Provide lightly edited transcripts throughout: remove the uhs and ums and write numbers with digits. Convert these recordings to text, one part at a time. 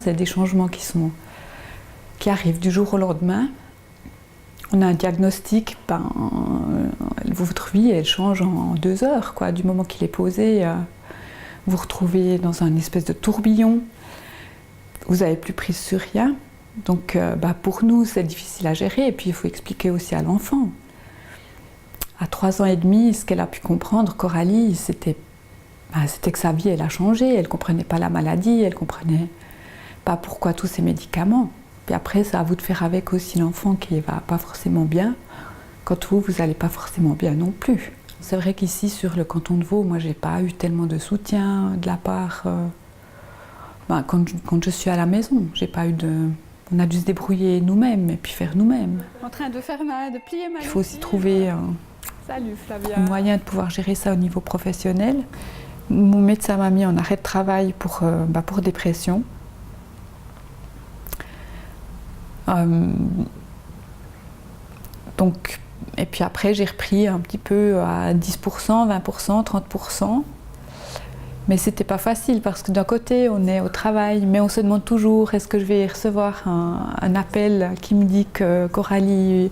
C'est des changements qui arrivent du jour au lendemain. On a un diagnostic, votre vie elle change en 2 heures, quoi. Du moment qu'il est posé, vous vous retrouvez dans un espèce de tourbillon. Vous n'avez plus prise sur rien. Donc pour nous, c'est difficile à gérer. Et puis il faut expliquer aussi à l'enfant. À 3 ans et demi, ce qu'elle a pu comprendre, Coralie, c'était que sa vie elle a changé. Elle ne comprenait pas la maladie, elle ne comprenait pas pourquoi tous ces médicaments. Puis après, c'est à vous de faire avec aussi l'enfant qui ne va pas forcément bien, quand vous n'allez pas forcément bien non plus. C'est vrai qu'ici, sur le canton de Vaud, moi, je n'ai pas eu tellement de soutien de la part... quand je suis à la maison, j'ai pas eu de... On a dû se débrouiller nous-mêmes et puis faire nous-mêmes. En train de plier ma... Il faut aussi trouver Salut, Flavia. un moyen de pouvoir gérer ça au niveau professionnel. Mon médecin m'a mis en arrêt de travail pour dépression. Et puis après, j'ai repris un petit peu à 10%, 20%, 30%. Mais c'était pas facile parce que d'un côté, on est au travail, mais on se demande toujours est-ce que je vais recevoir un appel qui me dit que Coralie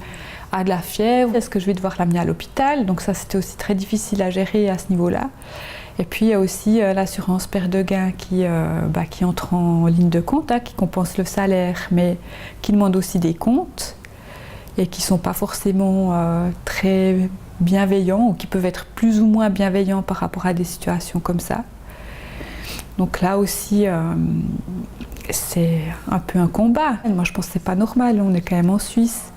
a de la fièvre, est-ce que je vais devoir l'amener à l'hôpital? Donc ça, c'était aussi très difficile à gérer à ce niveau-là. Et puis il y a aussi l'assurance perte de gain qui entre en ligne de compte, qui compense le salaire, mais qui demande aussi des comptes et qui ne sont pas forcément très bienveillants ou qui peuvent être plus ou moins bienveillants par rapport à des situations comme ça. Donc là aussi, c'est un peu un combat. Moi je pense que c'est pas normal, on est quand même en Suisse.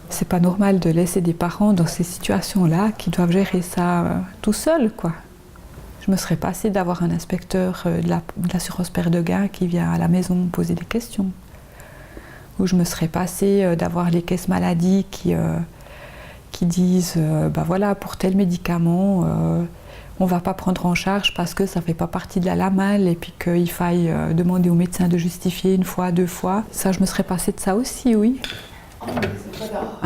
C'est pas normal de laisser des parents dans ces situations-là qui doivent gérer ça tout seuls, quoi. Je me serais passée d'avoir un inspecteur de l'assurance perte de gain qui vient à la maison me poser des questions. Ou je me serais passée d'avoir les caisses maladies qui disent voilà, pour tel médicament, on ne va pas prendre en charge parce que ça ne fait pas partie de la LAMAL et puis qu'il faille demander au médecin de justifier 1 fois, 2 fois. Ça, je me serais passée de ça aussi, oui.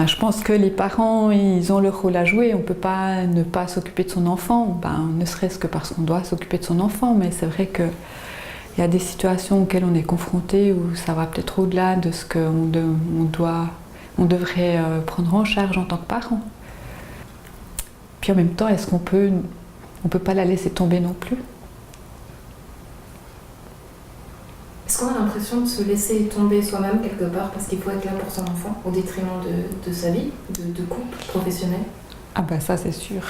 Je pense que les parents, ils ont leur rôle à jouer. On ne peut pas ne pas s'occuper de son enfant, ne serait-ce que parce qu'on doit s'occuper de son enfant. Mais c'est vrai qu'il y a des situations auxquelles on est confronté où ça va peut-être au-delà de ce qu'on devrait prendre en charge en tant que parent. Puis en même temps, est-ce qu'on peut pas la laisser tomber non plus? Est-ce qu'on a l'impression de se laisser tomber soi-même quelque part parce qu'il faut être là pour son enfant au détriment de sa vie, de couple professionnel? Ça c'est sûr.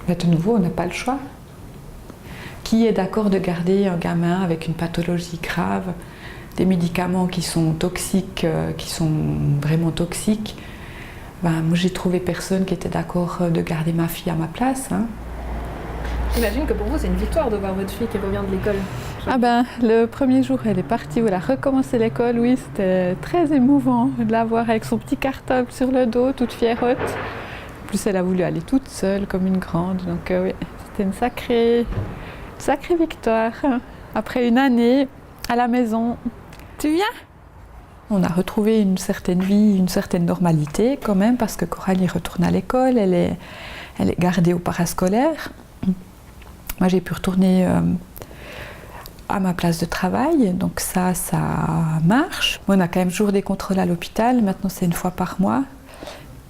Mais de nouveau, on n'a pas le choix. Qui est d'accord de garder un gamin avec une pathologie grave, des médicaments qui sont toxiques, qui sont vraiment toxiques? Moi j'ai trouvé personne qui était d'accord de garder ma fille à ma place. J'imagine que pour vous, c'est une victoire de voir votre fille qui revient de l'école. Le premier jour, elle est partie, elle a recommencé l'école, oui, c'était très émouvant de la voir avec son petit cartable sur le dos, toute fiérotte. En plus, elle a voulu aller toute seule, comme une grande, donc oui, c'était une sacrée victoire. Après une année à la maison, tu viens? On a retrouvé une certaine vie, une certaine normalité quand même, parce que Coralie retourne à l'école, elle est gardée au parascolaire. Moi, j'ai pu retourner à ma place de travail, donc ça marche. On a quand même toujours des contrôles à l'hôpital, maintenant c'est 1 fois par mois.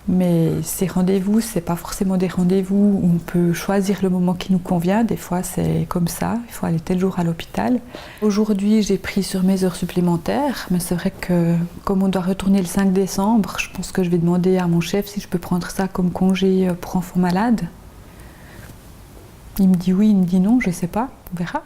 Mais ces rendez-vous, c'est pas forcément des rendez-vous où on peut choisir le moment qui nous convient. Des fois, c'est comme ça, il faut aller tel jour à l'hôpital. Aujourd'hui, j'ai pris sur mes heures supplémentaires, mais c'est vrai que comme on doit retourner le 5 décembre, je pense que je vais demander à mon chef si je peux prendre ça comme congé pour enfants malades. Il me dit oui, il me dit non, je sais pas, on verra.